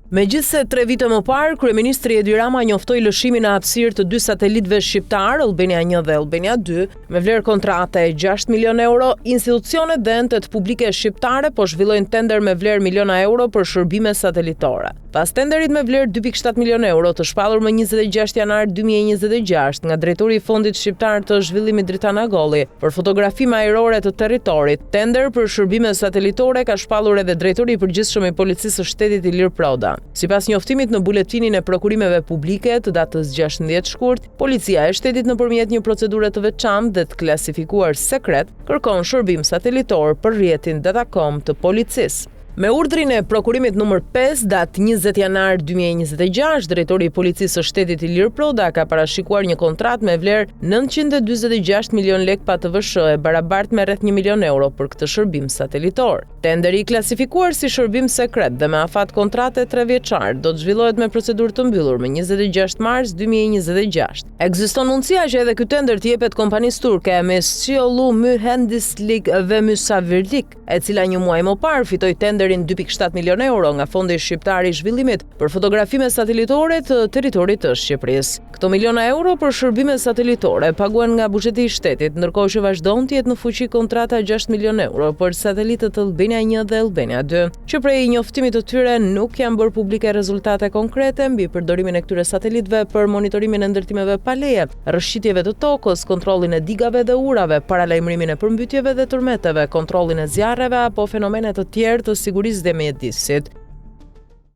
Megjithse 3 vite më parë, kryeministri Edi Rama njoftoi lëshimin e hapësirë të 2 satelitëve shqiptar, Albania 1 dhe Albania 2, me vlerë kontrate 6 milion euro, institucionet dhe entet publike shqiptare po zhvillojnë tender me vlerë miliona euro për shërbime satelitore. Pas tenderit me vlerë 2.7 milion euro të shpallur më 26 janar 2026 nga drejtori i Fondit Shqiptar të Zhvillimit Dritan Agolli për fotografime ajrore të territorit, tender për shërbime satelitore ka shpallur edhe drejtori i përgjithshëm i Policisë së Shtetit Ilir Proda. Sipas njoftimit në buletinin e prokurimeve publike të datës 16 shkurt, policia e shtetit nëpërmjet një procedure të veçantë dhe të klasifikuar sekret kërkon shërbim satelitor për rrjetin Datacom të policisë. Me urdhrin e prokurimit numër 5, datë 20 janar 2026, drejtori i Policisë së Shtetit Ilir Proda ka parashikuar një kontratë me vlerë 946 milion lek PATVSH e barabartë me rreth 1 milion euro për këtë shërbim satelitor. Tenderi i klasifikuar si shërbim sekret dhe me afat kontrate 3 vjeçar do të zhvillohet me procedurë të mbyllur më 26 mars 2026. Ekziston mundësia që edhe ky tender të jepet kompanisë turke Mesciolu Mühendislik ve Müsavirlik, e cila një muaj më parë fitoi tender 2.7 milion euro nga Fondi Shqiptar i Zhvillimit për fotografime satelitore të territorit të Shqipërisë. Këto miliona euro për shërbime satelitore paguhen nga buxheti i shtetit, ndërkohë që vazhdon të jetë në fuqi kontrata 6 milion euro për satelitët Albania 1 dhe Albania 2, që prej njoftimit të tyre nuk janë bërë publike rezultate konkrete mbi përdorimin e këtyre satelitëve për monitorimin e ndërtimeve pa leje, rrëshqitjeve të tokës, kontrollin e digave dhe urave, paralajmërimin e përmbytjeve dhe tërmeteve, kontrollin e zjarreve apo fenomene të tjerë të sigurisë dhe mjedisit.